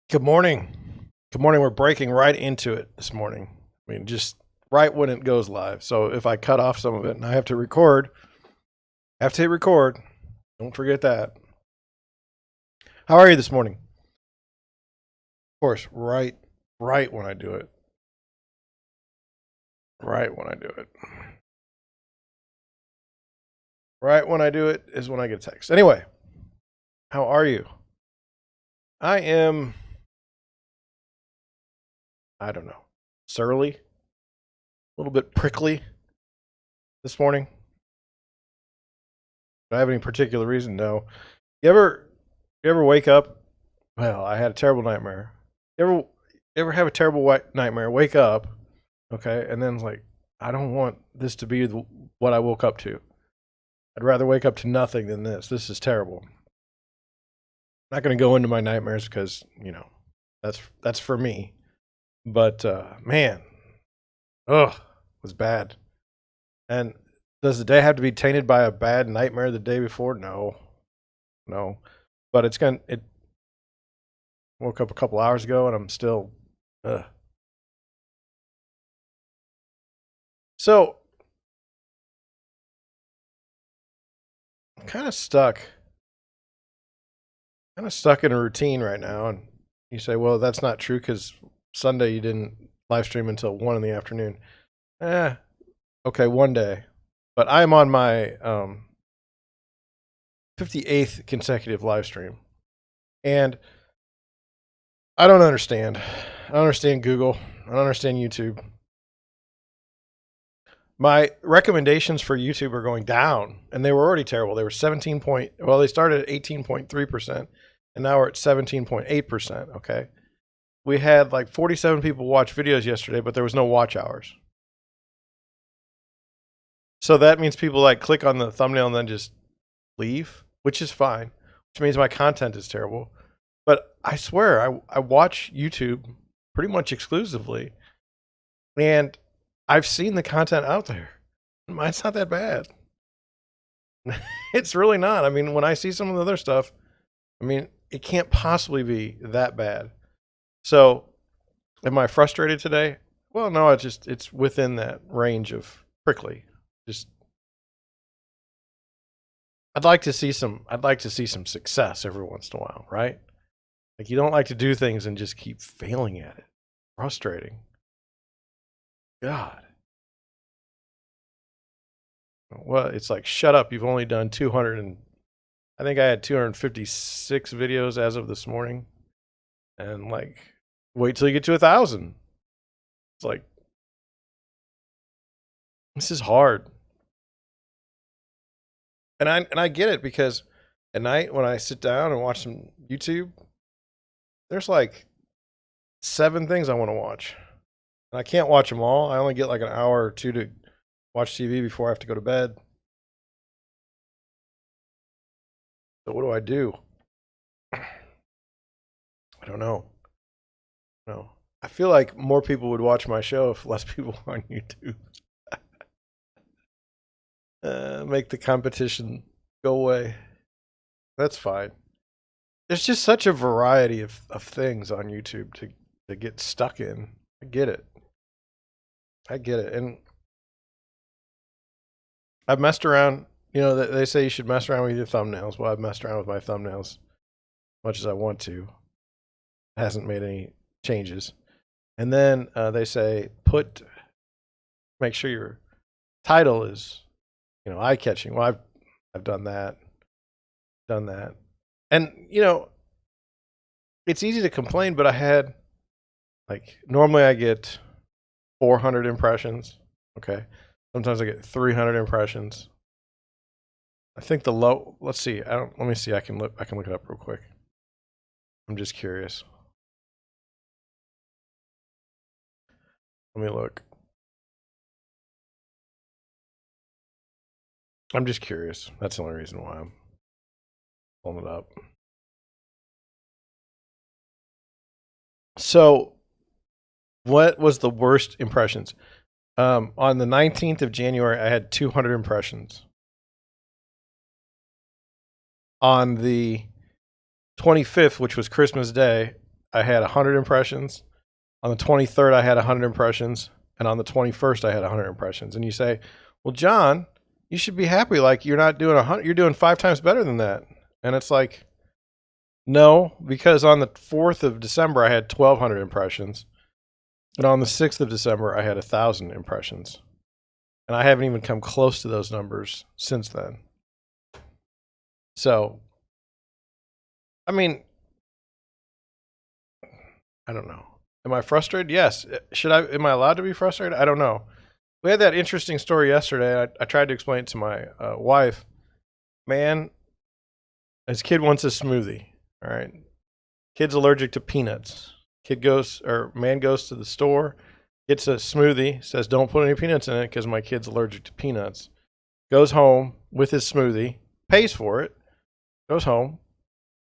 Good morning. Good morning. We're breaking right into it this morning. I mean, just right when it goes live. So if I cut off some of it and I have to record, I have to hit record. Don't forget that. How are you this morning? Of course, right when I do it. Right when I do it. Right when I do it is when I get a text. Anyway, how are you? I am, I don't know, surly, a little bit prickly this morning. Do I have any particular reason? No. You ever wake up? Well, I had a terrible nightmare. You ever have a terrible nightmare? Wake up, okay, and then it's like, I don't want this to be what I woke up to. I'd rather wake up to nothing than this. This is terrible. I'm not going to go into my nightmares because that's for me. But man, it was bad. And does the day have to be tainted by a bad nightmare the day before? No. But it woke up a couple hours ago and I'm still So I'm kind of stuck in a routine right now. And you say, well, that's not true because Sunday you didn't live stream until 1 in the afternoon. Okay, one day. But I'm on my 58th consecutive live stream. And I don't understand. I don't understand Google. I don't understand YouTube. My recommendations for YouTube are going down, and they were already terrible. They were they started at 18.3%, and now we're at 17.8%, okay? We had like 47 people watch videos yesterday, but there was no watch hours. So that means people like click on the thumbnail and then just leave, which is fine, which means my content is terrible. But I swear, I watch YouTube pretty much exclusively, and I've seen the content out there. Mine's not that bad. It's really not. I mean, when I see some of the other stuff, I mean, it can't possibly be that bad. So, am I frustrated today? Well, no, it's within that range of prickly. Just I'd like to see some success every once in a while, right? Like you don't like to do things and just keep failing at it. Frustrating. God. Well, it's like shut up. You've only done 200 and I think I had 256 videos as of this morning. And like wait till you get to 1,000. It's like this is hard. And I get it because at night when I sit down and watch some YouTube, there's like 7 things I want to watch. And I can't watch them all. I only get like an hour or 2 to watch TV before I have to go to bed. So what do I do? I don't know. No. I feel like more people would watch my show if less people on YouTube. Make the competition go away. That's fine. There's just such a variety of things on YouTube to get stuck in. I get it. And I've messed around. You know, they say you should mess around with your thumbnails. Well, I've messed around with my thumbnails as much as I want to. It hasn't made any changes. And then they say make sure your title is, eye-catching. Well, I've done that. And, it's easy to complain, but I had, normally I get 400 impressions. Okay. Sometimes I get 300 impressions. I think let's see. Let me see. I can look it up real quick. I'm just curious. Let me look. I'm just curious. That's the only reason why I'm pulling it up. So, what was the worst impressions? On the 19th of January, I had 200 impressions. On the 25th, which was Christmas Day, I had 100 impressions. On the 23rd, I had 100 impressions. And on the 21st, I had 100 impressions. And you say, well, John, you should be happy. Like, you're not doing 100, you're doing 5 times better than that. And it's like, no, because on the 4th of December, I had 1,200 impressions. And on the 6th of December, I had 1,000 impressions. And I haven't even come close to those numbers since then. So, I mean, I don't know. Am I frustrated? Yes. Am I allowed to be frustrated? I don't know. We had that interesting story yesterday. I tried to explain it to my wife. Man, his kid wants a smoothie. All right. Kid's allergic to peanuts. Man goes to the store, gets a smoothie, says, don't put any peanuts in it because my kid's allergic to peanuts. Goes home with his smoothie, pays for it, goes home,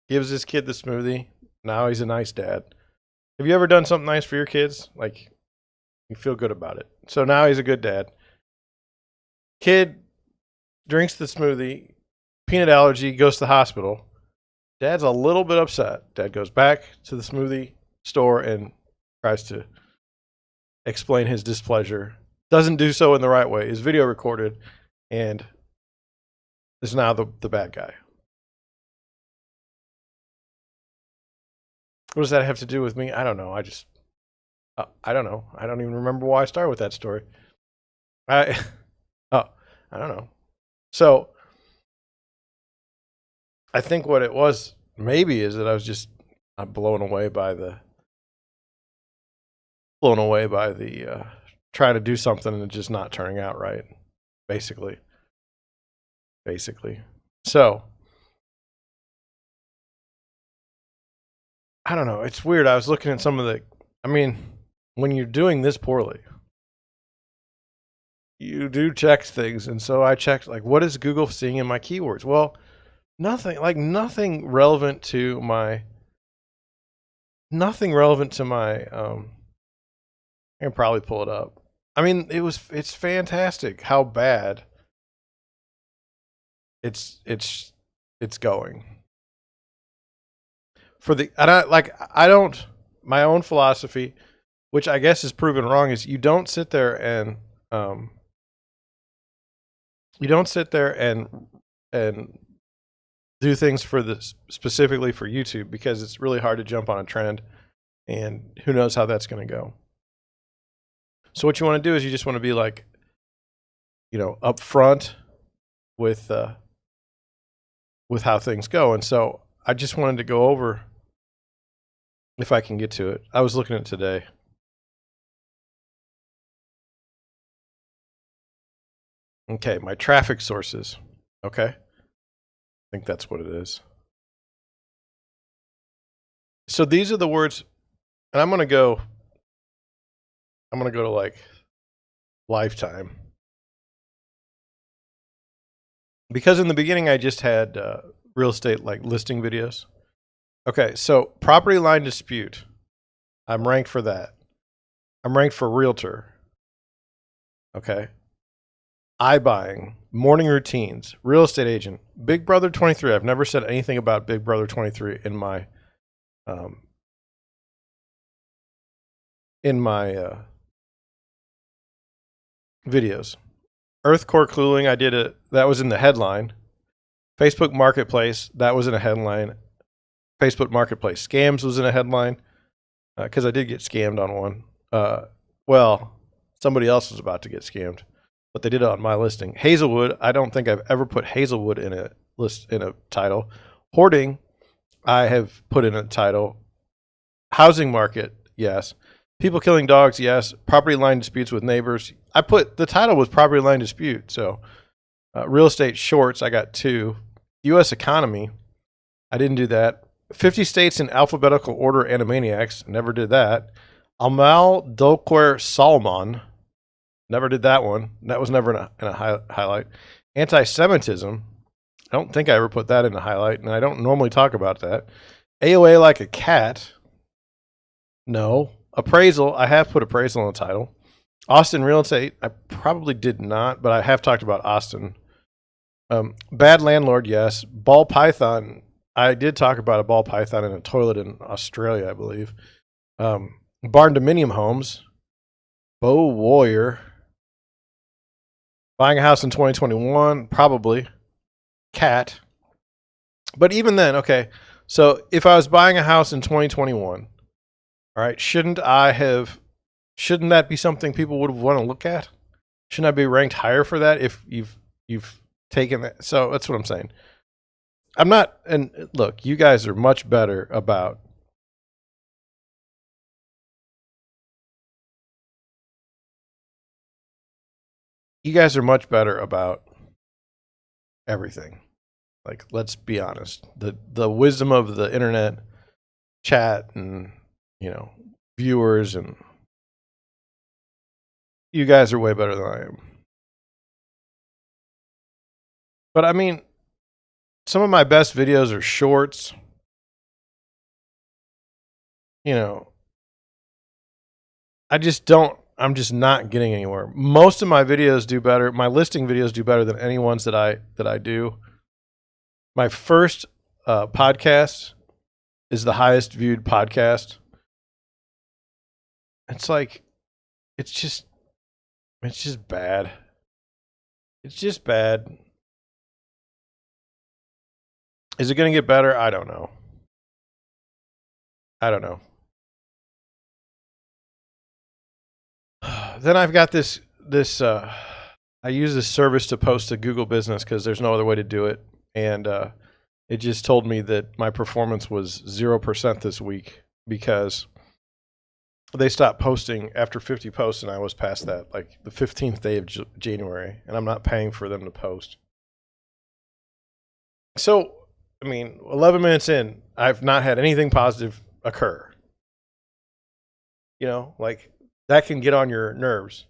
gives his kid the smoothie. Now he's a nice dad. Have you ever done something nice for your kids? Like, you feel good about it. So now he's a good dad. Kid drinks the smoothie, peanut allergy, goes to the hospital. Dad's a little bit upset. Dad goes back to the smoothie store and tries to explain his displeasure. Doesn't do so in the right way. Is video recorded and is now the bad guy. What does that have to do with me? I don't know. I don't know. I don't even remember why I started with that story. I don't know. So I think what it was maybe is that I was just blown away by the trying to do something and it just not turning out right. Basically. So I don't know. It's weird. I was looking at some of when you're doing this poorly, you do check things. And so I checked, like, what is Google seeing in my keywords? Well, nothing relevant to my, I can probably pull it up. I mean, it's fantastic how bad it's going. My own philosophy, which I guess is proven wrong, is you don't sit there and do things specifically for YouTube, because it's really hard to jump on a trend and who knows how that's going to go. So what you want to do is you just want to be like, upfront with how things go. And so I just wanted to go over, if I can get to it. I was looking at it today. Okay, my traffic sources. Okay. I think that's what it is. So these are the words, and I'm going to go to like lifetime. Because in the beginning I just had real estate like listing videos. Okay, so property line dispute. I'm ranked for that. I'm ranked for realtor. Okay. iBuying, morning routines, real estate agent, Big Brother 23. I've never said anything about Big Brother 23 in my videos. Earth core cooling, I did it. That was in the headline. Facebook Marketplace, that was in a headline. Facebook Marketplace scams was in a headline, because I did get scammed on one. Well, somebody else was about to get scammed, but they did it on my listing. Hazelwood, I don't think I've ever put Hazelwood in a title. Hoarding, I have put in a title. Housing market, yes. People killing dogs, yes. Property line disputes with neighbors. The title was property line dispute. So real estate shorts, I got 2. U.S. economy, I didn't do that. 50 states in alphabetical order Animaniacs, never did that. Amal Dolquer Salmon, never did that one. That was never in a highlight. Anti-Semitism, I don't think I ever put that in a highlight, and I don't normally talk about that. AOA like a cat, no. Appraisal, I have put appraisal in the title. Austin real estate, I probably did not, but I have talked about Austin. Bad landlord, yes. Ball python, I did talk about a ball python in a toilet in Australia, I believe. Barn dominium homes, Bow Warrior, buying a house in 2021, probably. Cat. But even then, okay, so if I was buying a house in 2021, all right, shouldn't that be something people would want to look at? Shouldn't I be ranked higher for that if you've taken that? So that's what I'm saying. I'm not, and look, you guys are much better about everything. Like, let's be honest. The wisdom of the internet chat and, viewers, and you guys are way better than I am. But I mean, some of my best videos are shorts. I'm just not getting anywhere. Most of my videos do better. My listing videos do better than any ones that I do. My first podcast is the highest viewed podcast. It's like, it's just bad. It's just bad. Is it going to get better? I don't know. Then I've got this I use this service to post to Google Business because there's no other way to do it. And it just told me that my performance was 0% this week because they stopped posting after 50 posts, and I was past that, like the 15th day of January, and I'm not paying for them to post. So, I mean, 11 minutes in, I've not had anything positive occur. Like, that can get on your nerves.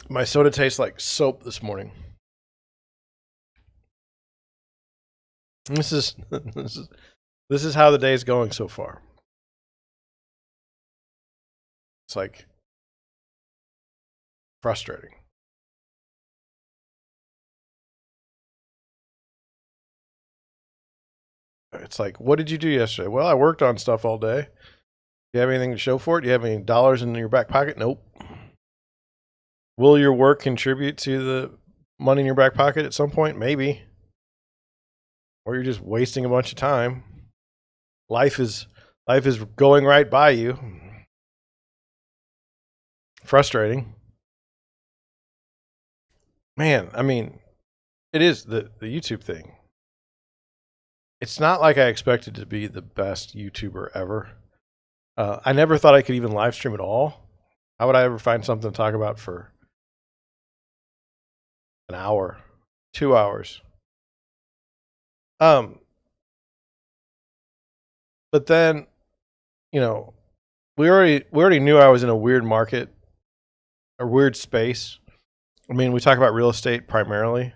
My soda tastes like soap this morning. This is this is how the day's going so far. It's like frustrating. It's like, what did you do yesterday? Well, I worked on stuff all day. Do you have anything to show for it? Do you have any dollars in your back pocket? Nope. Will your work contribute to the money in your back pocket at some point? Maybe. Or you're just wasting a bunch of time. Life is going right by you. Frustrating. Man, I mean, it is the YouTube thing. It's not like I expected to be the best YouTuber ever. I never thought I could even live stream at all. How would I ever find something to talk about for an hour, 2 hours? But then, we already knew I was in a weird market, a weird space. I mean, we talk about real estate primarily.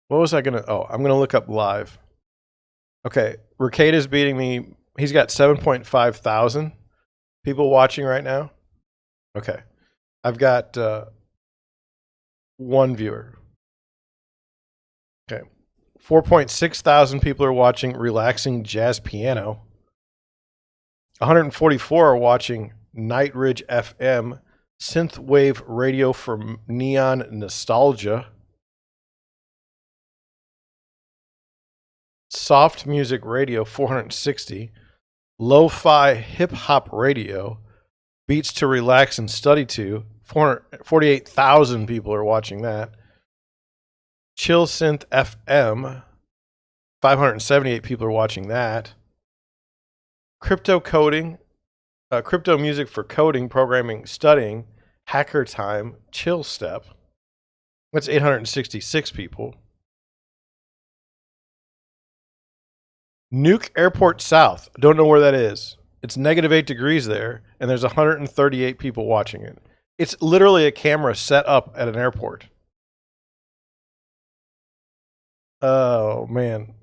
What was I gonna? Oh, I'm gonna look up live. Okay, Ricada's beating me. He's got 7.5 thousand people watching right now. Okay, I've got one viewer. Okay, 4.6 thousand people are watching relaxing jazz piano. 144 are watching Night Ridge FM, synthwave radio for neon nostalgia. Soft music radio, 460. Lo-fi hip hop radio, beats to relax and study to, 448,000 people are watching that. Chill synth FM, 578 people are watching that. Crypto coding, crypto music for coding, programming, studying, hacker time, chill step. That's 866 people. Nuke Airport South. Don't know where that is. It's -8 degrees there, and there's 138 people watching it. It's literally a camera set up at an airport. Oh, man.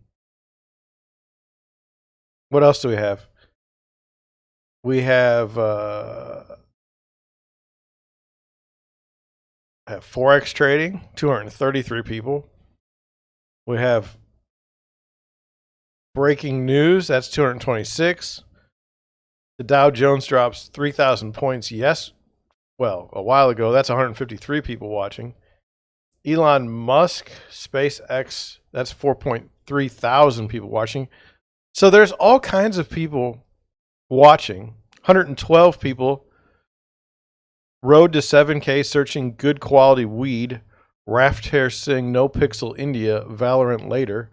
What else do we have? We have I have Forex trading, 233 people. We have breaking news, that's 226. The Dow Jones drops 3,000 points. Yes, well, a while ago, that's 153 people watching. Elon Musk, SpaceX, that's 4.3 thousand people watching. So there's all kinds of people watching. 112 people. Road to 7K searching good quality weed. Raft Hair Sing No Pixel India Valorant later.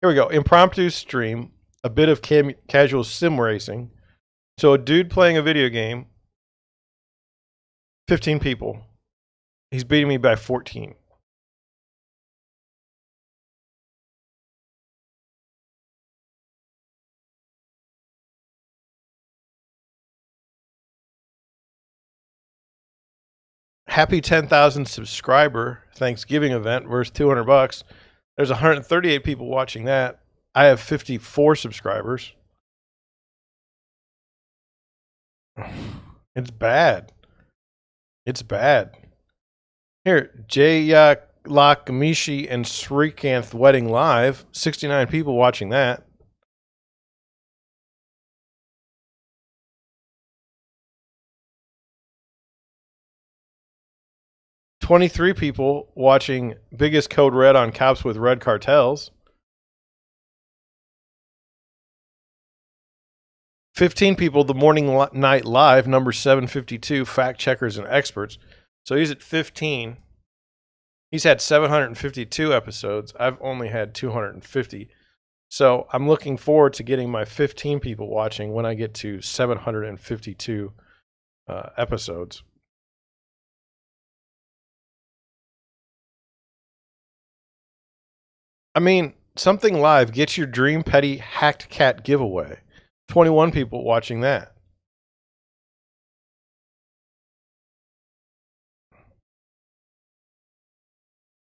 Here we go. Impromptu stream. A bit of casual sim racing. So a dude playing a video game. 15 people. He's beating me by 14. Happy 10,000 subscriber Thanksgiving event worth $200. There's 138 people watching that. I have 54 subscribers. It's bad. It's bad. Here, Jay Lakamishi and Srikanth wedding live. 69 people watching that. $23 people watching biggest code red on cops with red cartels. 15 people, the morning night live, number 752, fact checkers and experts. So he's at 15. He's had 752 episodes. I've only had 250. So I'm looking forward to getting my 15 people watching when I get to 752 episodes. I mean, something live. Get your dream petty hacked cat giveaway. 21 people watching that.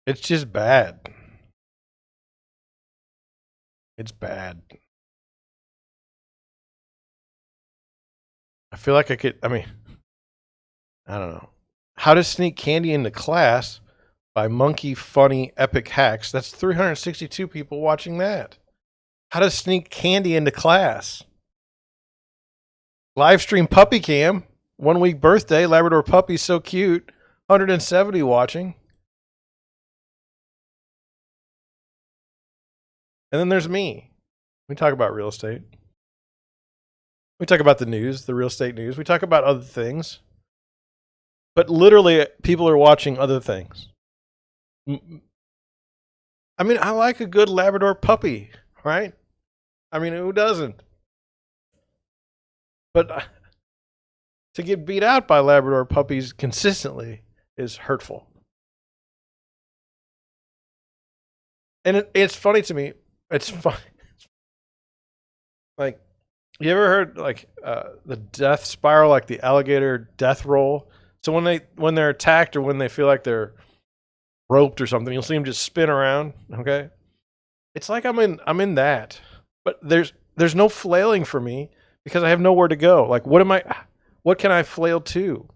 It's just bad. It's bad. I feel like I could, I mean, I don't know. How to Sneak Candy into Class by Monkey Funny Epic Hacks. That's 362 people watching that. How to Sneak Candy into Class. Livestream Puppy Cam. 1 week birthday. Labrador puppy, so cute. 170 watching. And then there's me. We talk about real estate. We talk about the news, the real estate news. We talk about other things. But literally, people are watching other things. I mean, I like a good Labrador puppy, right? I mean, who doesn't? But to get beat out by Labrador puppies consistently is hurtful. And it's funny to me. It's funny. Like, you ever heard like the death spiral, like the alligator death roll? So when they're attacked or when they feel like they're roped or something, you'll see them just spin around. Okay, it's like I'm in that, but there's no flailing for me because I have nowhere to go. Like, what can I flail to?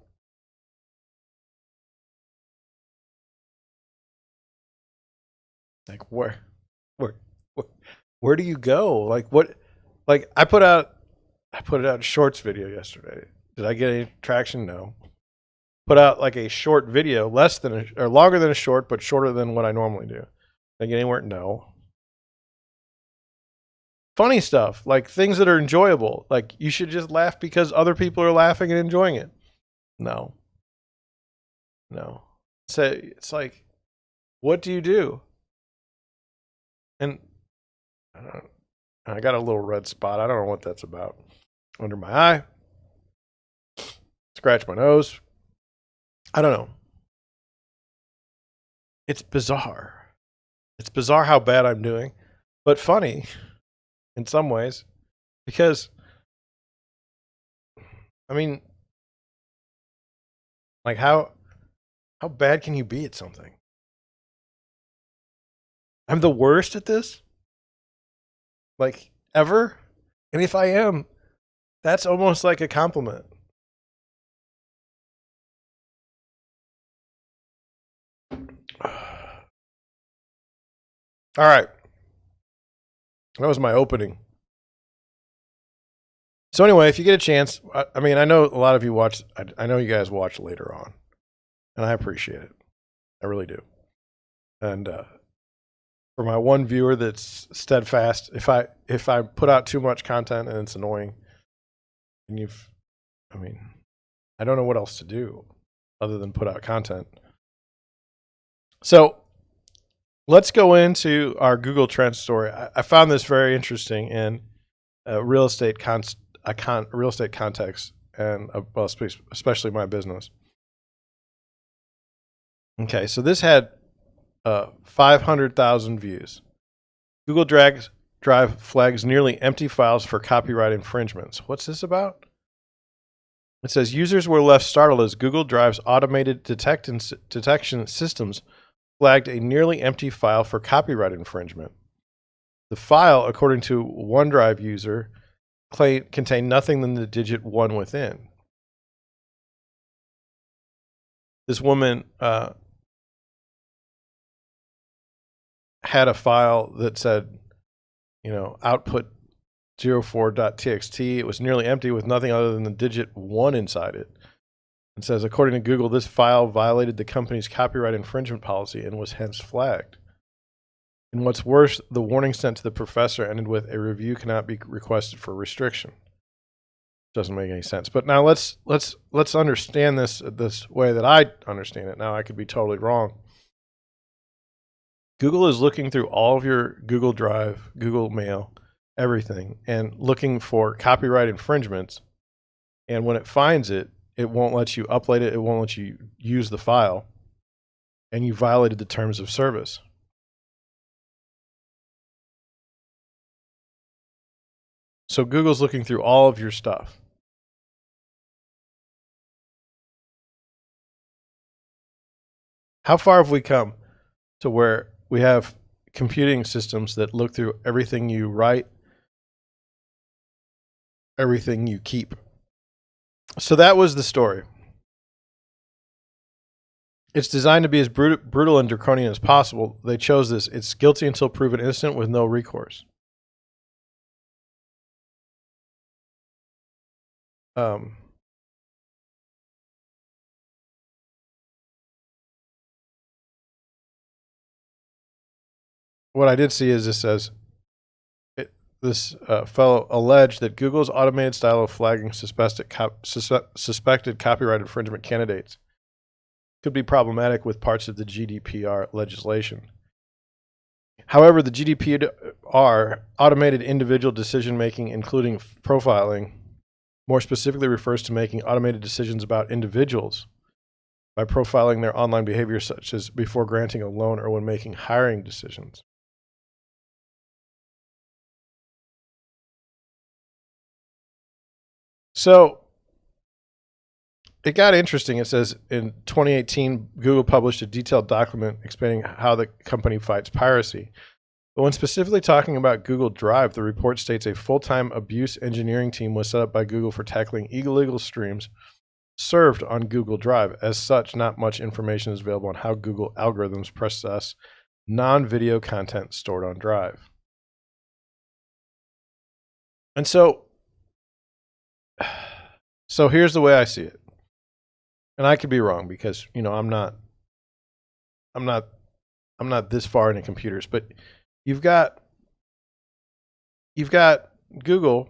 Like where do you go? Like what? Like I put out a shorts video yesterday. Did I get any traction? No. Put out like a short video, less than or longer than a short, but shorter than what I normally do. Did I get anywhere? No. Funny stuff, like things that are enjoyable. Like you should just laugh because other people are laughing and enjoying it. No. No. So it's like, what do you do? And I got a little red spot. I don't know what that's about. Under my eye. Scratch my nose. I don't know. It's bizarre. It's bizarre how bad I'm doing, but funny in some ways because, I mean, like how bad can you be at something? I'm the worst at this? Like ever? And if I am, that's almost like a compliment. All right. That was my opening. So anyway, if you get a chance, I mean, I know a lot of you watch. I know you guys watch later on, and I appreciate it. I really do. And for my one viewer that's steadfast, if I put out too much content and it's annoying, and I mean, I don't know what else to do other than put out content. So let's go into our Google Trends story. I found this very interesting in real estate context, and well, especially my business. Okay, so this had 500,000 views. Google Drive flags nearly empty files for copyright infringements. What's this about? It says users were left startled as Google Drive's automated detection systems flagged a nearly empty file for copyright infringement. The file, according to OneDrive user, contained nothing than the digit 1 within. This woman had a file that said, output 04.txt. It was nearly empty with nothing other than the digit 1 inside it. It says, according to Google, this file violated the company's copyright infringement policy and was hence flagged. And what's worse, the warning sent to the professor ended with a review cannot be requested for restriction. Doesn't make any sense. But now let's understand this way that I understand it. Now I could be totally wrong. Google is looking through all of your Google Drive, Google Mail, everything, and looking for copyright infringements. And when it finds it, it won't let you upload it. It won't let you use the file. And you violated the terms of service. So Google's looking through all of your stuff. How far have we come to where we have computing systems that look through everything you write, everything you keep? So that was the story. It's designed to be as brutal and draconian as possible. They chose this. It's guilty until proven innocent with no recourse. What I did see is this says, this fellow alleged that Google's automated style of flagging suspected copyright infringement candidates could be problematic with parts of the GDPR legislation. However, the GDPR automated individual decision-making, including profiling, more specifically refers to making automated decisions about individuals by profiling their online behavior, such as before granting a loan or when making hiring decisions. So it got interesting. It says in 2018, Google published a detailed document explaining how the company fights piracy. But when specifically talking about Google Drive, the report states a full-time abuse engineering team was set up by Google for tackling illegal streams served on Google Drive. As such, not much information is available on how Google algorithms process non-video content stored on Drive. And so here's the way I see it. And I could be wrong because, I'm not this far into computers, but you've got Google.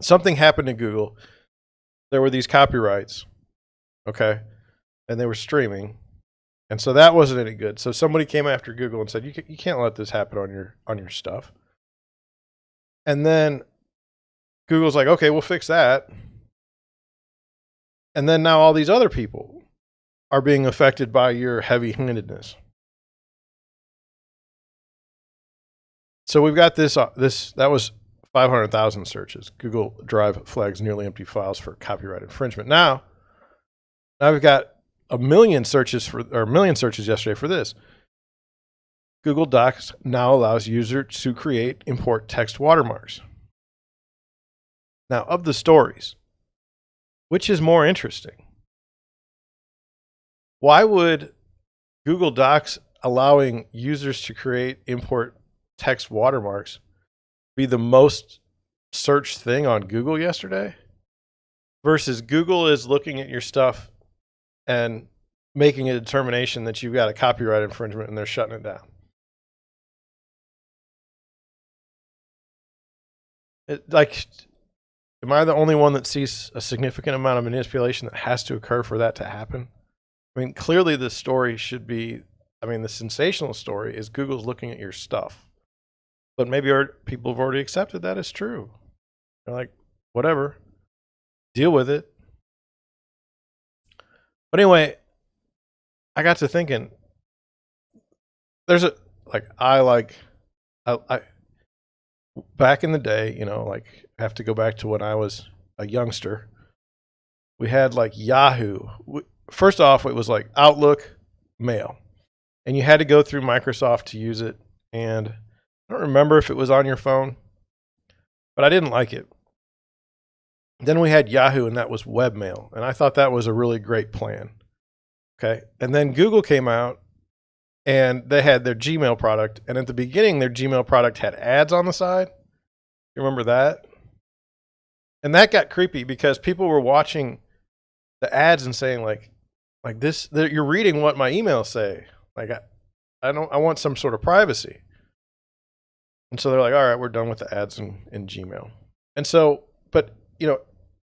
Something happened to Google. There were these copyrights, okay, and they were streaming, and so that wasn't any good. So somebody came after Google and said, "You can't let this happen on your stuff." And then Google's like, "Okay, we'll fix that." And then now all these other people are being affected by your heavy-handedness. So we've got this that was 500,000 searches. Google Drive flags nearly empty files for copyright infringement. Now we've got a million searches yesterday for this. Google Docs now allows users to create, import text watermarks. Now, of the stories, which is more interesting? Why would Google Docs allowing users to create import text watermarks be the most searched thing on Google yesterday, versus Google is looking at your stuff and making a determination that you've got a copyright infringement and they're shutting it down. Am I the only one that sees a significant amount of manipulation that has to occur for that to happen? I mean, clearly the story should be, the sensational story is Google's looking at your stuff. But maybe people have already accepted that as true. They're like, whatever, deal with it. But anyway, I got to thinking, I back in the day, I have to go back to when I was a youngster. We had like Yahoo. First off, it was like Outlook, Mail. And you had to go through Microsoft to use it. And I don't remember if it was on your phone, but I didn't like it. Then we had Yahoo, and that was webmail. And I thought that was a really great plan. Okay. And then Google came out, and they had their Gmail product. And at the beginning, their Gmail product had ads on the side. You remember that? And that got creepy because people were watching the ads and saying like this, you're reading what my emails say. Like, I want some sort of privacy. And so they're like, all right, we're done with the ads in Gmail. And so, but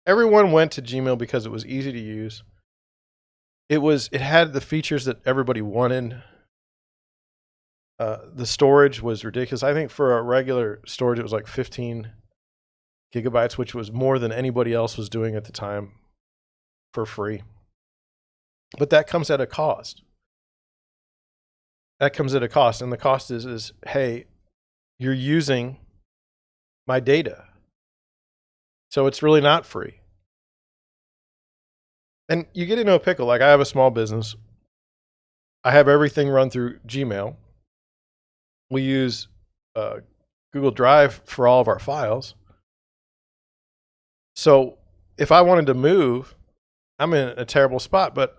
everyone went to Gmail because it was easy to use. It had the features that everybody wanted. The storage was ridiculous. I think for a regular storage, it was like 15 gigabytes, which was more than anybody else was doing at the time for free. But that comes at a cost. And the cost is hey, you're using my data. So it's really not free. And you get into a pickle. Like, I have a small business. I have everything run through Gmail. We use Google Drive for all of our files. So if I wanted to move, I'm in a terrible spot. But,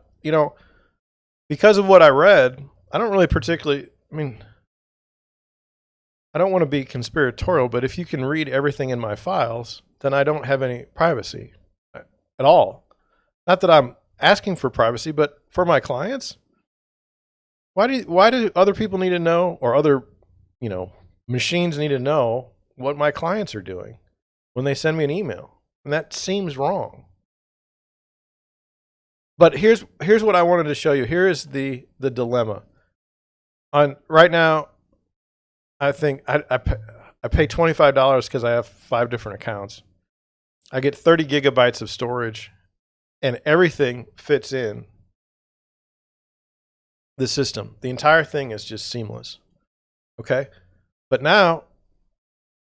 because of what I read, I don't really particularly, I don't want to be conspiratorial, but if you can read everything in my files, then I don't have any privacy at all. Not that I'm asking for privacy, but for my clients, why do other people need to know, or other, machines need to know what my clients are doing when they send me an email? And that seems wrong. But here's what I wanted to show you. Here is the dilemma. Right now, I think I pay $25 because I have 5 different accounts. I get 30 gigabytes of storage, and everything fits in the system. The entire thing is just seamless. Okay? But now,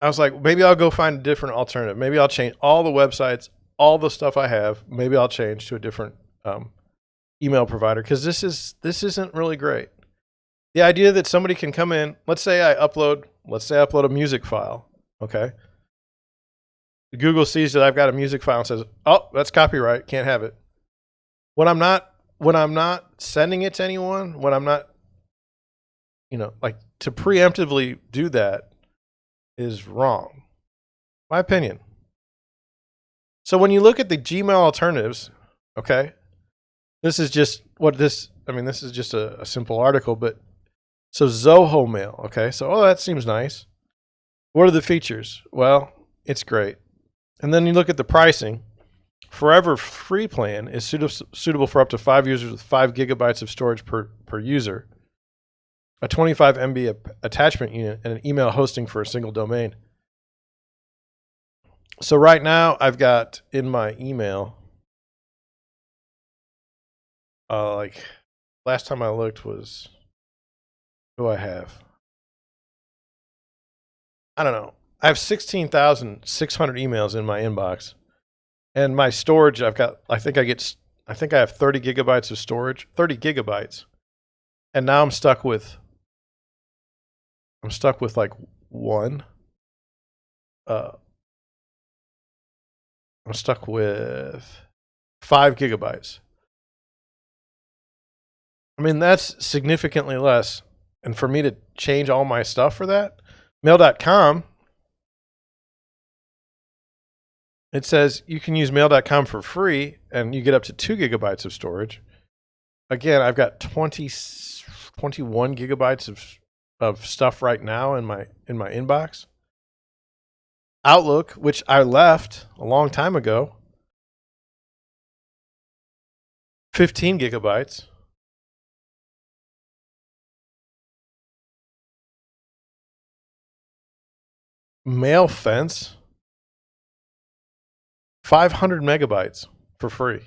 I was like, maybe I'll go find a different alternative. Maybe I'll change all the websites, all the stuff I have. Maybe I'll change to a different email provider, because this isn't really great. The idea that somebody can come in, let's say I upload a music file, okay? Google sees that I've got a music file and says, "Oh, that's copyright, can't have it." When I'm not sending it to anyone, when I'm not, to preemptively do that is wrong. My opinion. So when you look at the Gmail alternatives, okay, this is just a simple article, but so Zoho Mail, okay, so that seems nice. What are the features? Well, it's great. And then you look at the pricing. Forever free plan is suitable for up to 5 users with 5 gigabytes of storage per user, a 25 MB attachment unit, and an email hosting for a single domain. So right now I've got in my email, last time I looked was, what do I have? I don't know. I have 16,600 emails in my inbox, and my storage, I think I have 30 gigabytes of storage, 30 gigabytes. And now I'm stuck with like one. I'm stuck with 5 gigabytes. That's significantly less And for me to change all my stuff for that, mail.com, it says you can use mail.com for free and you get up to 2 gigabytes of storage. Again, I've got 21 gigabytes of stuff right now in my inbox. Outlook, which I left a long time ago, 15 gigabytes. Mail Fence, 500 megabytes for free.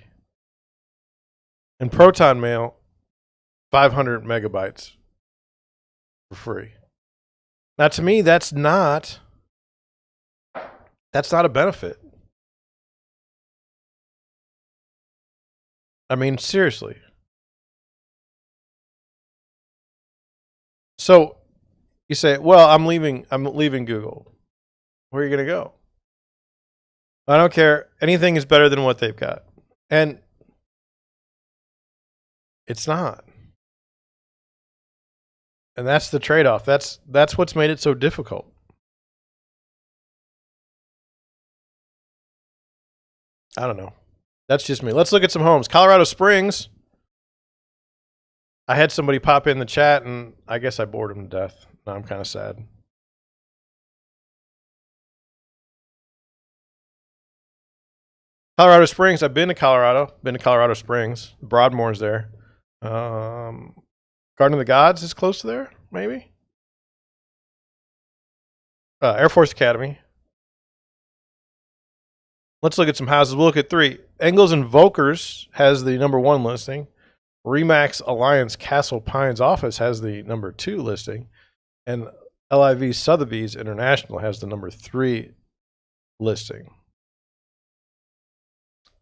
And Proton Mail, 500 megabytes for free. Now, to me, that's not a benefit. I mean, seriously. So you say, well, I'm leaving Google. Where are you going to go? I don't care. Anything is better than what they've got. And it's not. And that's the trade-off. That's what's made it so difficult. I don't know. That's just me. Let's look at some homes. Colorado Springs. I had somebody pop in the chat, and I guess I bored him to death. Now I'm kind of sad. Colorado Springs. I've been to Colorado. Been to Colorado Springs. Broadmoor's there. Garden of the Gods is close to there, maybe. Air Force Academy. Let's look at some houses. We'll look at 3. Engels and Volkers has the #1 listing. Remax Alliance Castle Pines office has the #2 listing. And LIV Sotheby's International has the #3 listing.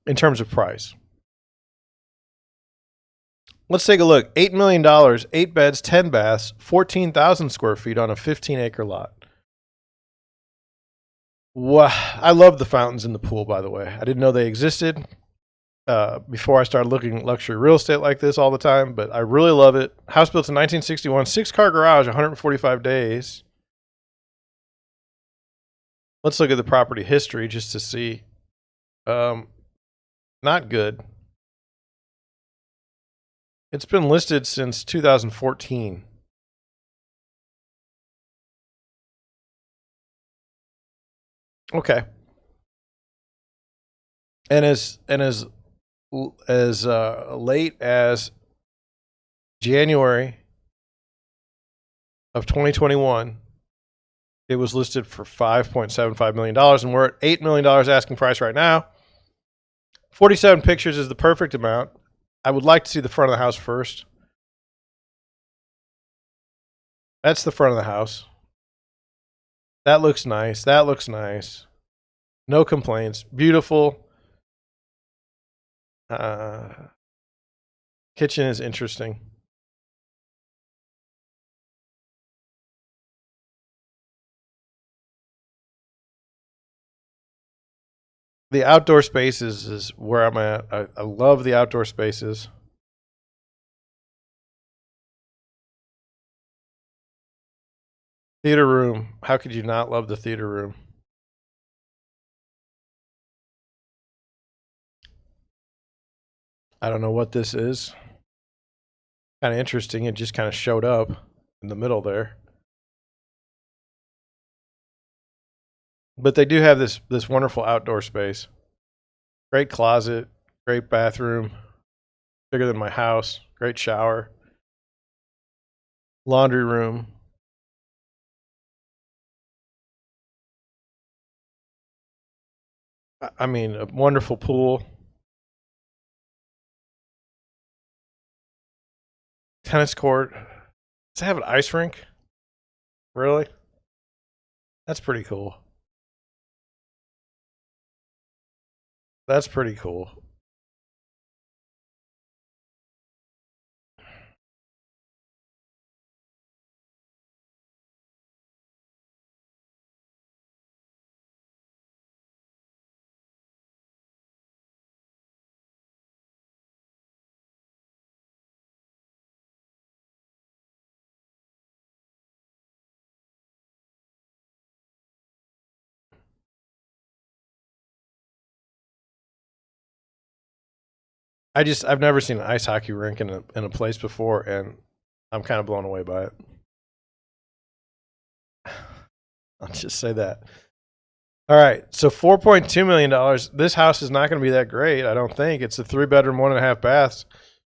In terms of price. Let's take a look. $8 million, 8 beds, 10 baths, 14,000 square feet on a 15-acre lot. Wow. I love the fountains in the pool, by the way. I didn't know they existed before I started looking at luxury real estate like this all the time, but I really love it. House built in 1961, 6-car garage, 145 days. Let's look at the property history just to see. Not good. It's been listed since 2014. Okay. And as late as January of 2021, it was listed for $5.75 million, and we're at $8 million asking price right now. 47 pictures is the perfect amount. I would like to see the front of the house first. That's the front of the house. That looks nice. That looks nice. No complaints. Beautiful. Kitchen is interesting. The outdoor spaces is where I'm at. I love the outdoor spaces. Theater room. How could you not love the theater room? I don't know what this is. Kind of interesting. It just kind of showed up in the middle there. But they do have this wonderful outdoor space. Great closet, great bathroom, bigger than my house, great shower, laundry room. I mean, a wonderful pool. Tennis court. Does it have an ice rink? Really? That's pretty cool. That's pretty cool. I've never seen an ice hockey rink in a place before, and I'm kind of blown away by it. I'll just say that. All right, so $4.2 million. This house is not going to be that great, I don't think. It's a 3-bedroom, 1.5 baths,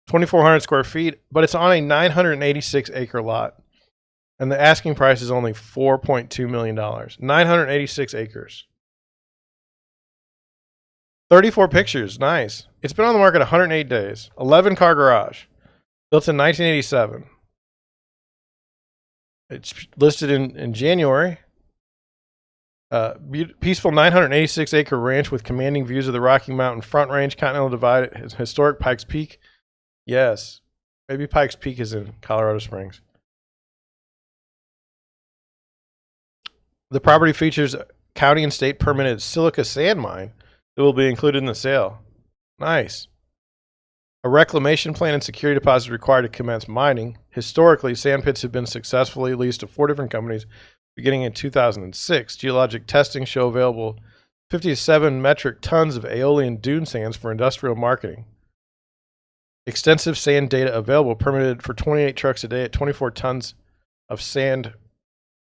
2,400 square feet, but it's on a 986 acre lot. And the asking price is only $4.2 million. 986 acres. 34 pictures. Nice. It's been on the market 108 days. 11-car garage. Built in 1987. It's listed in January. Peaceful 986 acre ranch with commanding views of the Rocky Mountain Front Range, Continental Divide, historic Pikes Peak. Yes. Maybe Pikes Peak is in Colorado Springs. The property features county and state permitted silica sand mine that will be included in the sale. Nice. A reclamation plan and security deposit required to commence mining. Historically, sand pits have been successfully leased to 4 different companies beginning in 2006. Geologic testing show available 57 metric tons of Aeolian dune sands for industrial marketing. Extensive sand data available, permitted for 28 trucks a day at 24 tons of sand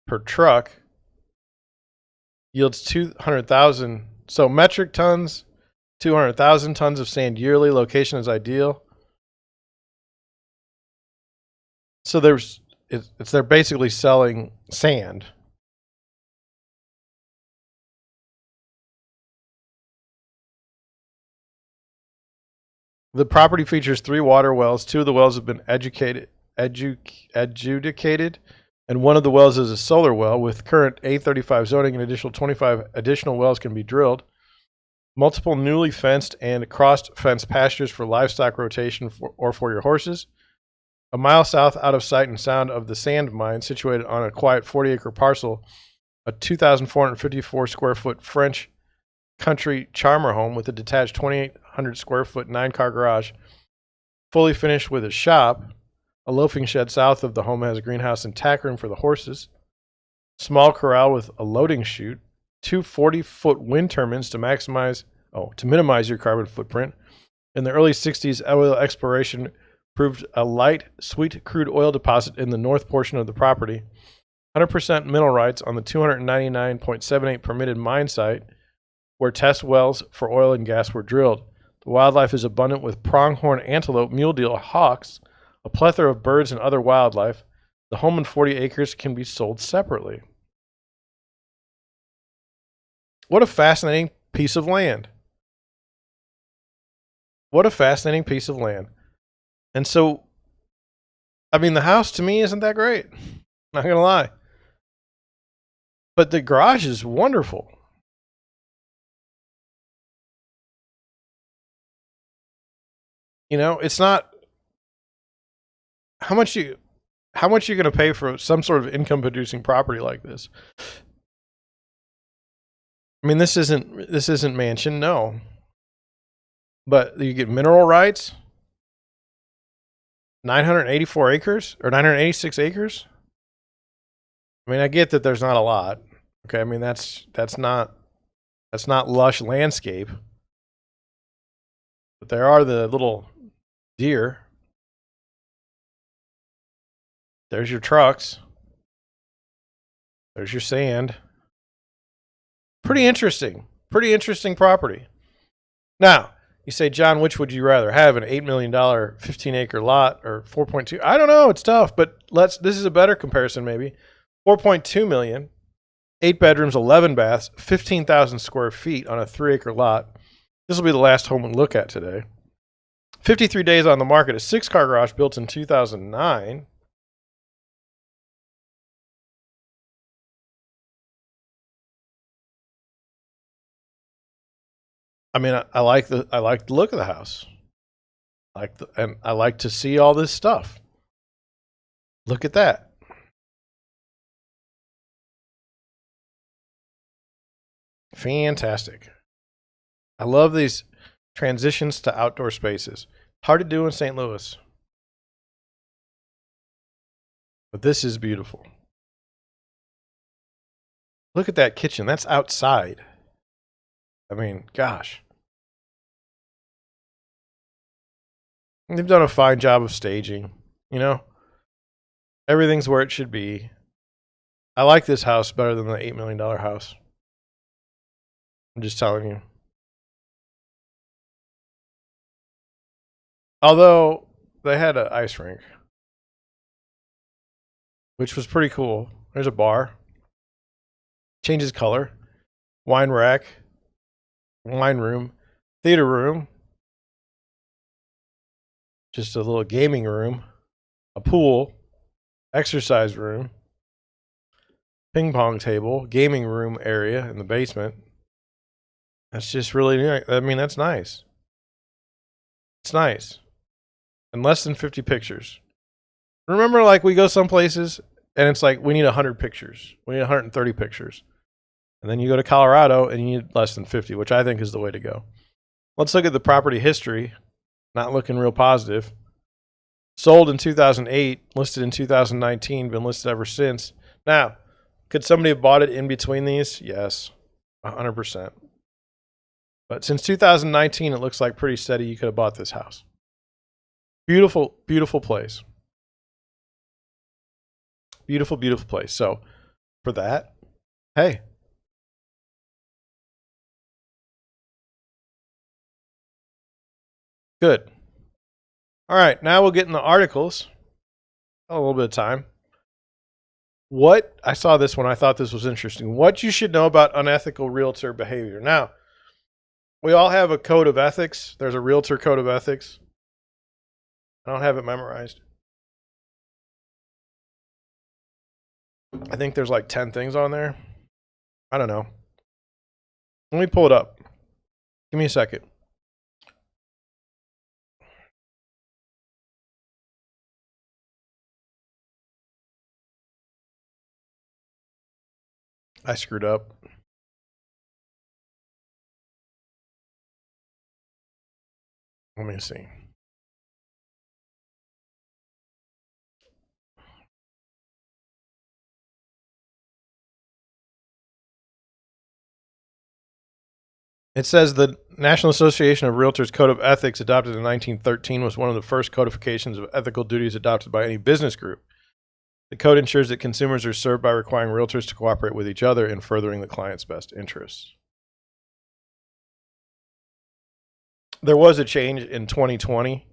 per truck. Yields 200,000. So metric tons, 200,000 tons of sand yearly. Location is ideal. So they're basically selling sand. The property features 3 water wells. 2 of the wells have been adjudicated, and one of the wells is a solar well. With current A35 zoning, an additional 25 additional wells can be drilled. Multiple newly fenced and crossed fence pastures for livestock rotation or for your horses. A mile south, out of sight and sound of the sand mine, situated on a quiet 40-acre parcel, a 2,454 square foot French country charmer home with a detached 2,800 square foot 9-car garage, fully finished with a shop. A loafing shed south of the home has a greenhouse and tack room for the horses. Small corral with a loading chute. 2 40-foot wind turbines to minimize your carbon footprint. In the early 60s, oil exploration proved a light, sweet crude oil deposit in the north portion of the property. 100% mineral rights on the 299.78 permitted mine site, where test wells for oil and gas were drilled. The wildlife is abundant with pronghorn antelope, mule deer, hawks, a plethora of birds and other wildlife. The home and 40 acres can be sold separately. What a fascinating piece of land. What a fascinating piece of land. And so, I mean, the house to me isn't that great. Not going to lie. But the garage is wonderful. You know, it's not how much you going to pay for some sort of income producing property like this. I mean, this isn't mansion, no. But you get mineral rights. 984 acres or 986 acres. I mean, I get that there's not a lot. Okay, I mean that's not lush landscape. But there are the little deer. There's your trucks. There's your sand. Pretty interesting. Pretty interesting property. Now, you say, John, which would you rather have, an $8 million 15-acre lot or 4.2? I don't know. It's tough, but this is a better comparison maybe. 4.2 million, 8 bedrooms, 11 baths, 15,000 square feet on a 3-acre lot. This will be the last home we look at today. 53 days on the market, a 6-car garage built in 2009. I mean, I like the look of the house. And I like to see all this stuff. Look at that. Fantastic. I love these transitions to outdoor spaces. Hard to do in St. Louis. But this is beautiful. Look at that kitchen. That's outside. I mean, gosh. They've done a fine job of staging. You know, everything's where it should be. I like this house better than the $8 million house. I'm just telling you. Although they had an ice rink, which was pretty cool. There's a bar. Changes color. Wine rack. Wine room. Theater room. Just a little gaming room. A pool. Exercise room. Ping pong table. Gaming room area in the basement. That's just really nice. I mean, that's nice. It's nice. And less than 50 pictures. Remember, like, we go some places and it's like we need 100 pictures. We need 130 pictures. And then you go to Colorado and you need less than 50, which I think is the way to go. Let's look at the property history. Not looking real positive. Sold in 2008, listed in 2019, been listed ever since. Now, could somebody have bought it in between these? Yes, 100%. But since 2019, it looks like pretty steady. You could have bought this house. Beautiful, beautiful place. Beautiful, beautiful place. So for that, hey. Good. All right, now we'll get in the articles. A little bit of time. What, I saw this one, I thought this was interesting. What you should know about unethical realtor behavior. Now, we all have a code of ethics. There's a realtor code of ethics. I don't have it memorized. I think there's like 10 things on there. I don't know. Let me pull it up. Give me a second. I screwed up. Let me see. It says the National Association of Realtors Code of Ethics, adopted in 1913, was one of the first codifications of ethical duties adopted by any business group. The code ensures that consumers are served by requiring realtors to cooperate with each other in furthering the client's best interests. There was a change in 2020.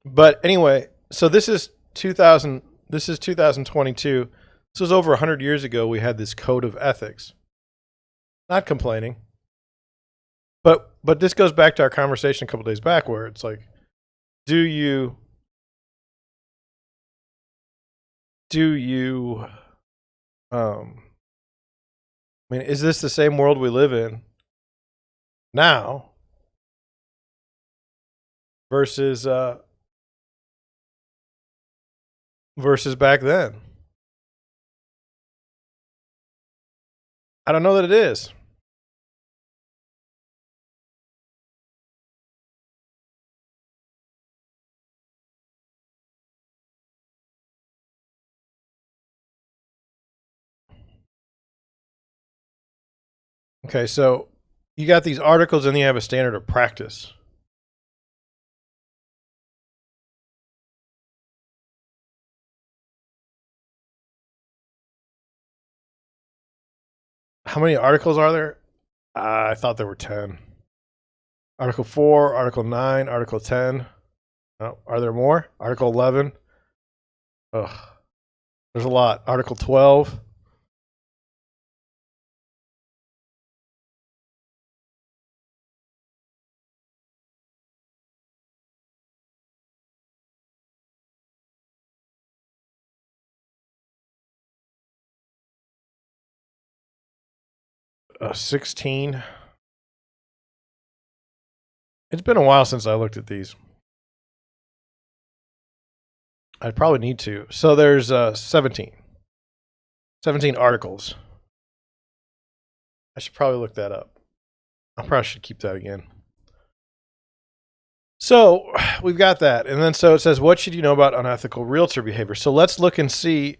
But anyway, so this is 2000. This is 2022. This was over 100 years ago. We had this code of ethics. Not complaining. But this goes back to our conversation a couple days back where it's like, do you I mean, is this the same world we live in now versus back then? I don't know that it is. Okay, so you got these articles and you have a standard of practice. How many articles are there? I thought there were 10. Article 4, Article 9, Article 10. Oh, are there more? Article 11. Ugh. There's a lot. Article 12. 16. It's been a while since I looked at these. I probably need to. So there's 17. 17 articles. I should probably look that up. I probably should keep that again. So we've got that. And then so it says, what should you know about unethical realtor behavior? So let's look and see,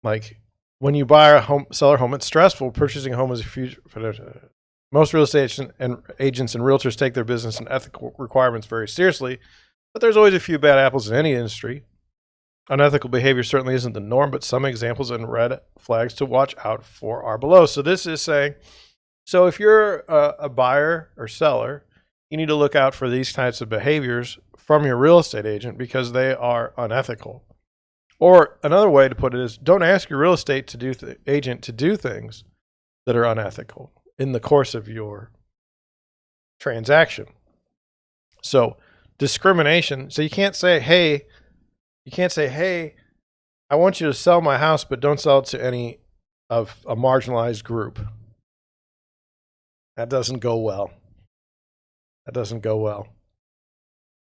like when you buy a home, sell a home, it's stressful. Purchasing a home is a future. Most real estate agents and realtors take their business and ethical requirements very seriously, but there's always a few bad apples in any industry. Unethical behavior certainly isn't the norm, but some examples and red flags to watch out for are below. So this is saying, so if you're a buyer or seller, you need to look out for these types of behaviors from your real estate agent because they are unethical. Or another way to put it is, don't ask your real estate agent to do things that are unethical in the course of your transaction. So discrimination. So you can't say, hey, I want you to sell my house, but don't sell it to any of a marginalized group. That doesn't go well.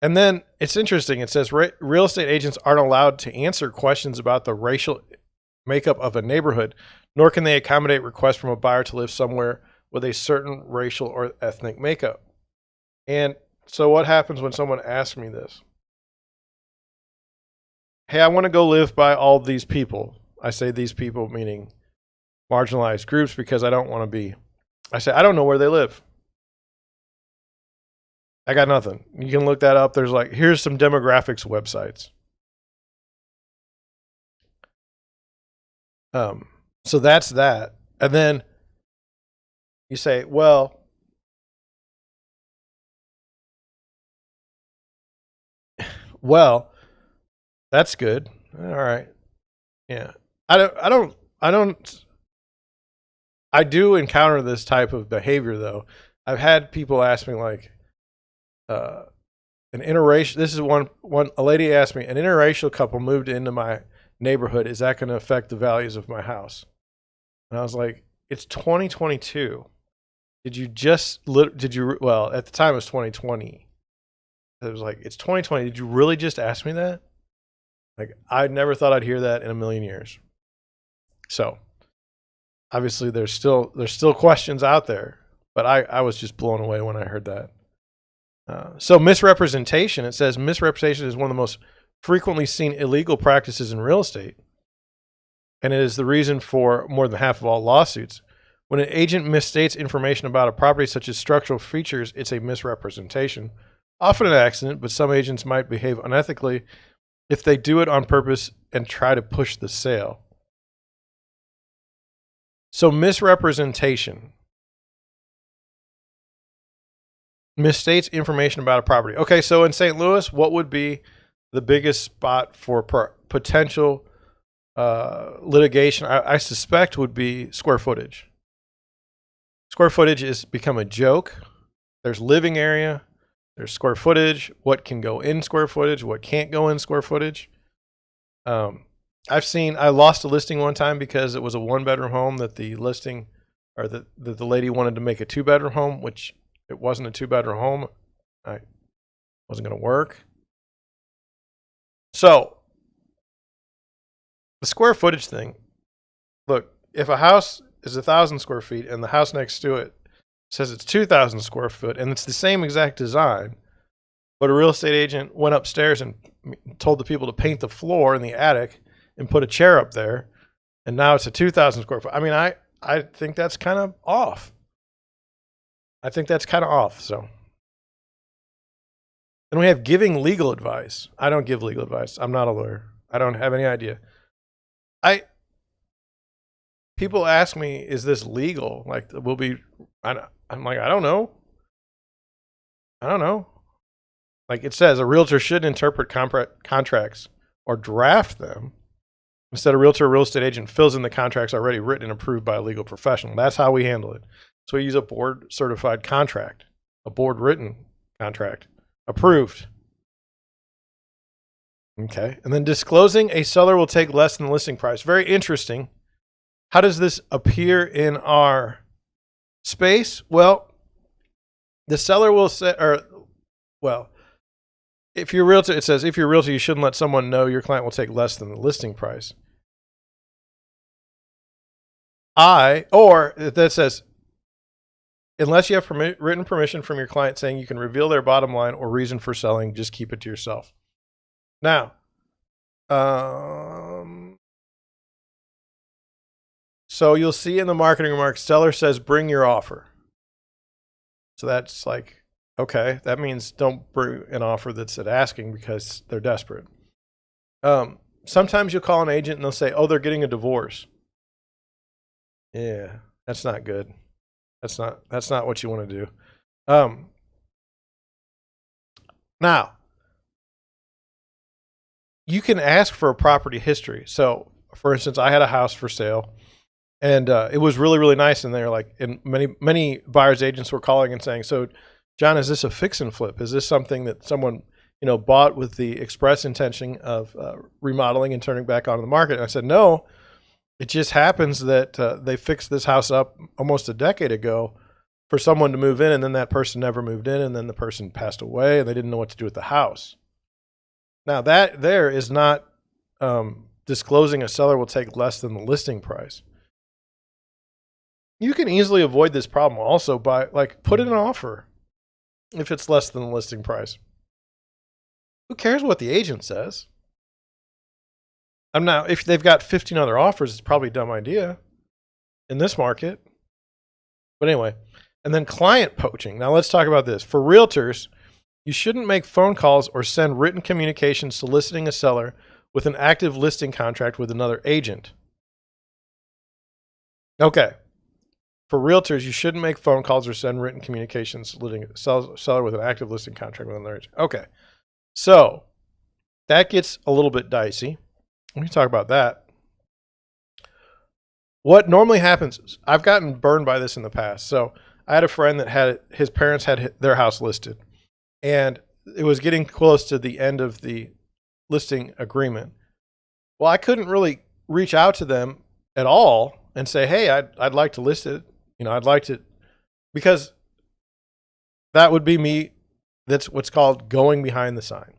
And then it's interesting. It says real estate agents aren't allowed to answer questions about the racial makeup of a neighborhood, nor can they accommodate requests from a buyer to live somewhere with a certain racial or ethnic makeup. And so what happens when someone asks me this? Hey, I want to go live by all these people. I say these people meaning marginalized groups because I don't want to be. I say, I don't know where they live. I got nothing. You can look that up. There's like, here's some demographics websites. So that's that. And then you say, well, that's good. All right. Yeah. I do encounter this type of behavior though. I've had people ask me like, an interracial, this is a lady asked me, an interracial couple moved into my neighborhood. Is that going to affect the values of my house? And I was like, it's 2022. Well, at the time it was 2020. It was like, it's 2020. Did you really just ask me that? Like, I never thought I'd hear that in a million years. So obviously there's still questions out there, but I was just blown away when I heard that. So misrepresentation, it says misrepresentation is one of the most frequently seen illegal practices in real estate. And it is the reason for more than half of all lawsuits. When an agent misstates information about a property such as structural features, it's a misrepresentation. Often an accident, but some agents might behave unethically if they do it on purpose and try to push the sale. So misrepresentation misstates information about a property. Okay, so in St. Louis, what would be the biggest spot for potential litigation? I suspect would be square footage. Square footage has become a joke. There's living area, there's square footage, what can go in square footage, what can't go in square footage. I lost a listing one time because it was a 1-bedroom home that the listing, or that the lady wanted to make a 2-bedroom home, which it wasn't a 2-bedroom home. I wasn't going to work. So the square footage thing, look, if a house is 1,000 square feet and the house next to it says it's 2,000 square foot and it's the same exact design, but a real estate agent went upstairs and told the people to paint the floor in the attic and put a chair up there, and now it's a 2,000 square foot. I mean, I think that's kind of off. So then we have giving legal advice. I don't give legal advice. I'm not a lawyer. I don't have any idea. People ask me, is this legal? Like, I'm like, I don't know. Like it says, a realtor should interpret contracts or draft them. Instead, a realtor or real estate agent fills in the contracts already written and approved by a legal professional. That's how we handle it. So we use a board-certified contract, a board-written contract, approved. Okay. And then disclosing a seller will take less than the listing price. Very interesting. How does this appear in our space? Well, the seller will say, if you're a realtor, it says, if you're a realtor, you shouldn't let someone know your client will take less than the listing price. That says, unless you have written permission from your client saying you can reveal their bottom line or reason for selling, just keep it to yourself. Now, so you'll see in the marketing remarks, seller says, bring your offer. So that's like, okay, that means don't bring an offer that's at asking because they're desperate. Sometimes you'll call an agent and they'll say, oh, they're getting a divorce. Yeah, that's not good. That's not what you want to do. Now, you can ask for a property history. So, for instance, I had a house for sale, and it was really, really nice. And they're like, and many buyers agents were calling and saying, "So, John, is this a fix and flip? Is this something that someone bought with the express intention of remodeling and turning back onto the market?" And I said, "No, it just happens that they fixed this house up almost a decade ago for someone to move in, and then that person never moved in, and then the person passed away, and they didn't know what to do with the house." Now that there is not disclosing a seller will take less than the listing price. You can easily avoid this problem also by put in an offer if it's less than the listing price. Who cares what the agent says? Now, if they've got 15 other offers, it's probably a dumb idea in this market. But anyway, and then client poaching. Now let's talk about this. For realtors, you shouldn't make phone calls or send written communications soliciting a seller with an active listing contract with another agent. Okay. For realtors, you shouldn't make phone calls or send written communications soliciting a seller with an active listing contract with another agent. Okay. So that gets a little bit dicey. Let me talk about that. What normally happens is I've gotten burned by this in the past. So I had a friend that his parents had their house listed, and it was getting close to the end of the listing agreement. Well, I couldn't really reach out to them at all and say, "Hey, I'd like to list it. I'd like to," because that would be me. That's what's called going behind the sign,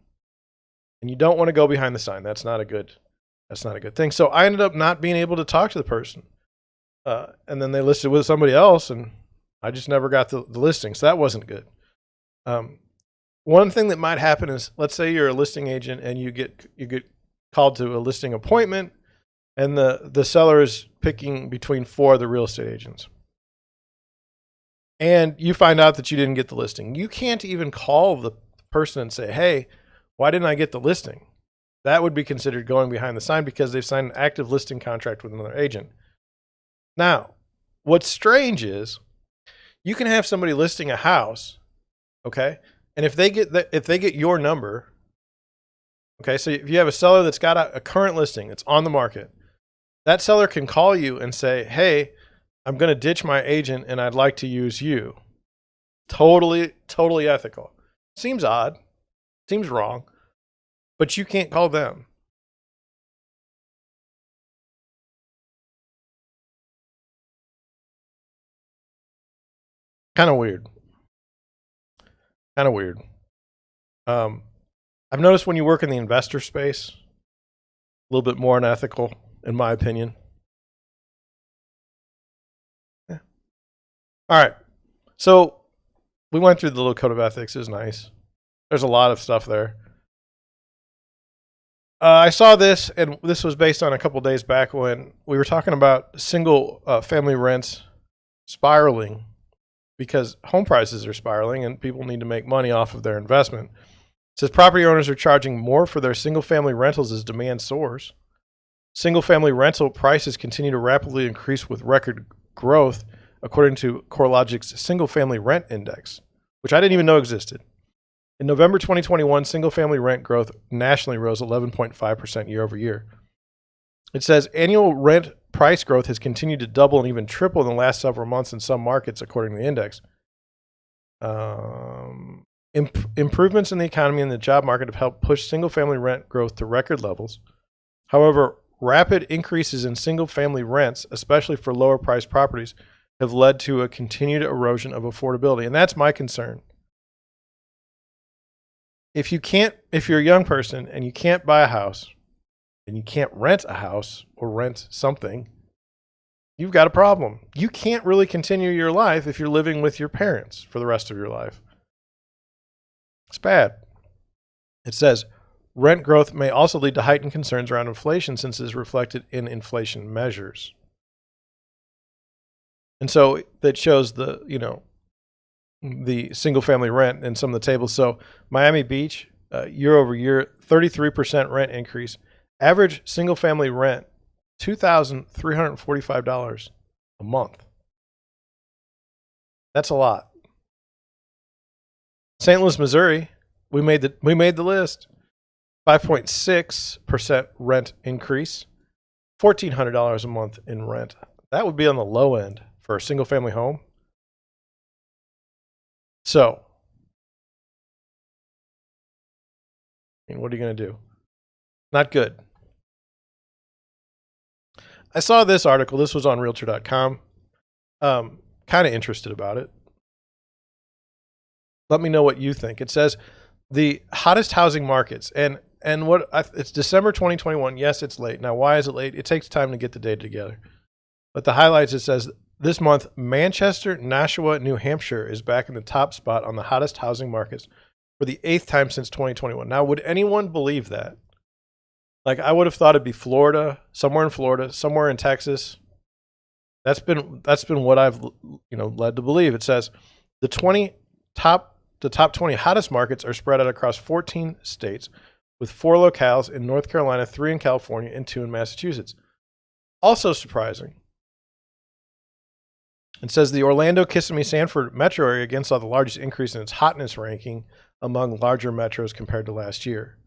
and you don't want to go behind the sign. That's not a good thing. So I ended up not being able to talk to the person, and then they listed with somebody else, and I just never got the listing. So that wasn't good. One thing that might happen is, let's say you're a listing agent and you get called to a listing appointment, and the seller is picking between 4 of the real estate agents, and you find out that you didn't get the listing. You can't even call the person and say, "Hey, why didn't I get the listing?" That would be considered going behind the sign because they've signed an active listing contract with another agent. Now, what's strange is you can have somebody listing a house, okay? And if they get your number, okay, so if you have a seller that's got a current listing that's on the market, that seller can call you and say, "Hey, I'm going to ditch my agent and I'd like to use you." Totally ethical. Seems odd. Seems wrong. But you can't call them. Kind of weird. I've noticed when you work in the investor space, a little bit more unethical, in my opinion. Yeah. All right. So we went through the little code of ethics. It was nice. There's a lot of stuff there. I saw this, and this was based on a couple days back when we were talking about single family rents spiraling because home prices are spiraling and people need to make money off of their investment. It says property owners are charging more for their single family rentals as demand soars. Single family rental prices continue to rapidly increase with record growth, according to CoreLogic's single family rent index, which I didn't even know existed. In November 2021, single-family rent growth nationally rose 11.5% year over year. It says annual rent price growth has continued to double and even triple in the last several months in some markets, according to the index. Improvements in the economy and the job market have helped push single-family rent growth to record levels. However, rapid increases in single-family rents, especially for lower-priced properties, have led to a continued erosion of affordability, and that's my concern. If you're a young person and you can't buy a house and you can't rent a house or rent something, you've got a problem. You can't really continue your life if you're living with your parents for the rest of your life. It's bad. It says rent growth may also lead to heightened concerns around inflation since it is reflected in inflation measures. And so that shows the single family rent in some of the tables. So Miami Beach, year over year, 33% rent increase. Average single family rent, $2,345 a month. That's a lot. St. Louis, Missouri, we made the list. 5.6% rent increase, $1,400 a month in rent. That would be on the low end for a single family home. So, what are you going to do? Not good. I saw this article. This was on Realtor.com. Kind of interested about it. Let me know what you think. It says the hottest housing markets, and it's December 2021. Yes, it's late. Now, why is it late? It takes time to get the data together. But the highlights, it says this month, Manchester, Nashua, New Hampshire is back in the top spot on the hottest housing markets for the 8th time since 2021. Now, would anyone believe that? Like, I would have thought it'd be Florida, somewhere in Texas. That's been what I've led to believe. It says the top 20 hottest markets are spread out across 14 states, with 4 locales in North Carolina, 3 in California, and 2 in Massachusetts. Also surprising. It says the Orlando, Kissimmee, Sanford metro area again saw the largest increase in its hotness ranking among larger metros compared to last year.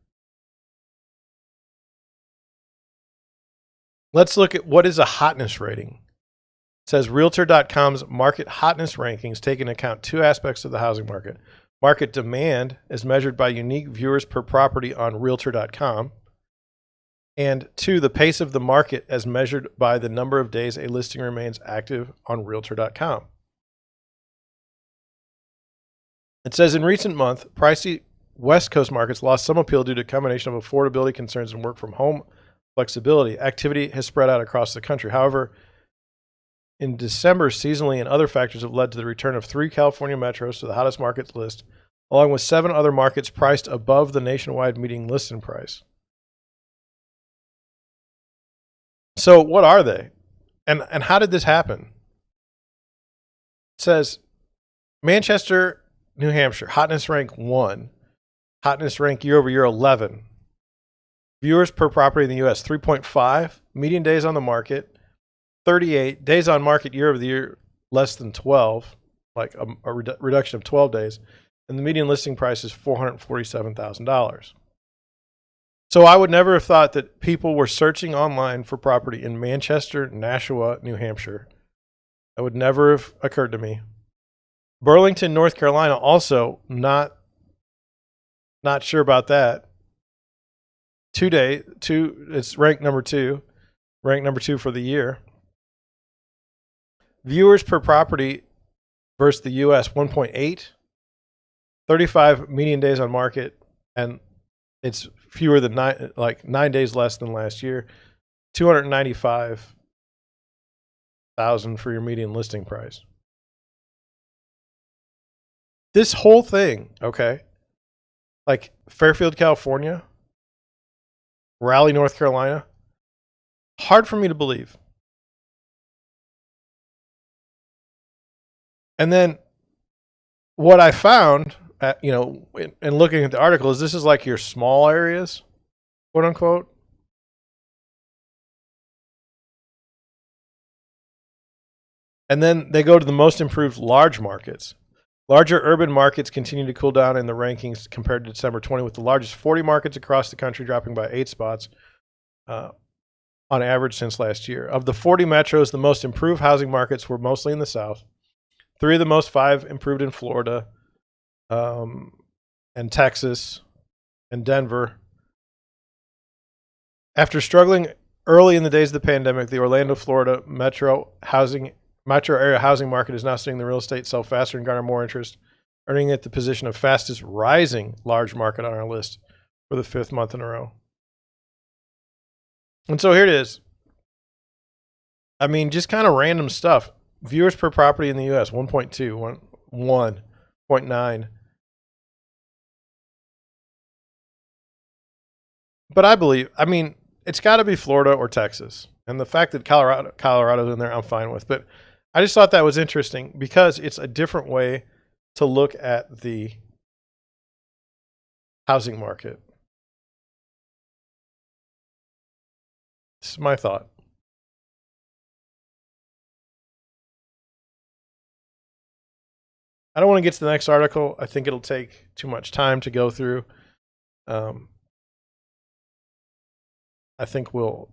Let's look at what is a hotness rating. It says Realtor.com's market hotness rankings take into account 2 aspects of the housing market. Market demand, as measured by unique viewers per property on Realtor.com. And 2, the pace of the market as measured by the number of days a listing remains active on Realtor.com. It says in recent months, pricey West Coast markets lost some appeal due to a combination of affordability concerns and work from home flexibility. Activity has spread out across the country. However, in December, seasonally and other factors have led to the return of 3 California metros to the hottest markets list, along with 7 other markets priced above the nationwide median listing price. So what are they? And how did this happen? It says Manchester, New Hampshire, hotness rank 1. Hotness rank year over year 11. Viewers per property in the U.S. 3.5. Median days on the market 38. Days on market year over the year less than 12, like a reduction of 12 days. And the median listing price is $447,000. So I would never have thought that people were searching online for property in Manchester, Nashua, New Hampshire. That would never have occurred to me. Burlington, North Carolina, also not sure about that. It's ranked number 2 for the year. Viewers per property versus the U.S. 1.8, 35 median days on market, and it's fewer than 9 days less than last year. $295,000 for your median listing price. This whole thing, okay, like Fairfield, California, Raleigh, North Carolina, hard for me to believe. And then what I found, in looking at the article, is this is like your small areas, quote unquote. And then they go to the most improved large markets. Larger urban markets continue to cool down in the rankings compared to December 20, with the largest 40 markets across the country dropping by 8 spots on average since last year. Of the 40 metros, the most improved housing markets were mostly in the South. 3 of the most 5 improved in Florida, and Texas, and Denver. After struggling early in the days of the pandemic, the Orlando, Florida metro area housing market is now seeing the real estate sell faster and garner more interest, earning it the position of fastest rising large market on our list for the 5th month in a row. And so here it is. I mean, just kind of random stuff. Viewers per property in the U.S. 1.2, 1.9. But I mean, it's got to be Florida or Texas. And the fact that Colorado's in there, I'm fine with. But I just thought that was interesting because it's a different way to look at the housing market. This is my thought. I don't want to get to the next article. I think it'll take too much time to go through. I think we'll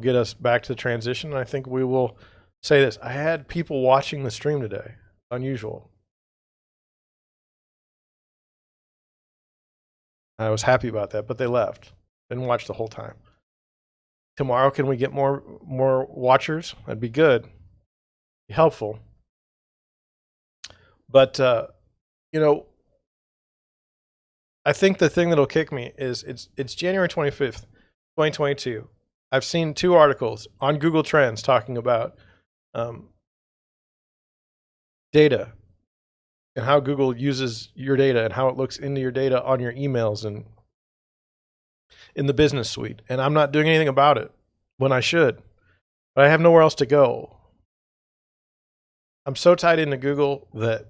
get us back to the transition. I think we will say this. I had people watching the stream today. Unusual. I was happy about that, but they left. Didn't watch the whole time. Tomorrow, can we get more watchers? That'd be good. Be helpful. But you know, I think the thing that'll kick me is it's January 25th, 2022. I've seen 2 articles on Google Trends talking about data and how Google uses your data and how it looks into your data on your emails and in the business suite. And I'm not doing anything about it when I should, but I have nowhere else to go. I'm so tied into Google that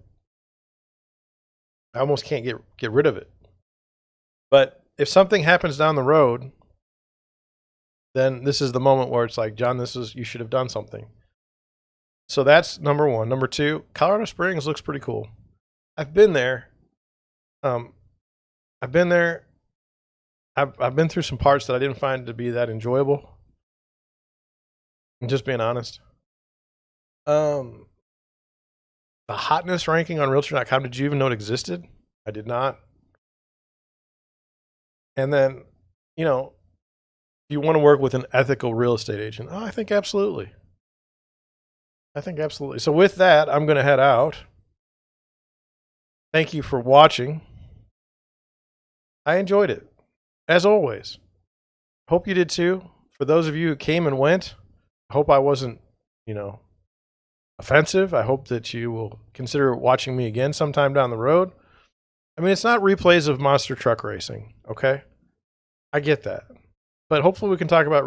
I almost can't get rid of it. But if something happens down the road, then this is the moment where it's like, John, you should have done something. So that's number 1. Number 2, Colorado Springs looks pretty cool. I've been there. I've been through some parts that I didn't find to be that enjoyable. I'm just being honest. The Hotness ranking on Realtor.com, did you even know it existed? I did not. And then, you know, you want to work with an ethical real estate agent? Oh, I think absolutely. So with that, I'm going to head out. Thank you for watching. I enjoyed it, as always. Hope you did too. For those of you who came and went, I hope I wasn't, offensive. I hope that you will consider watching me again sometime down the road. I mean, it's not replays of monster truck racing, okay? I get that. But hopefully we can talk about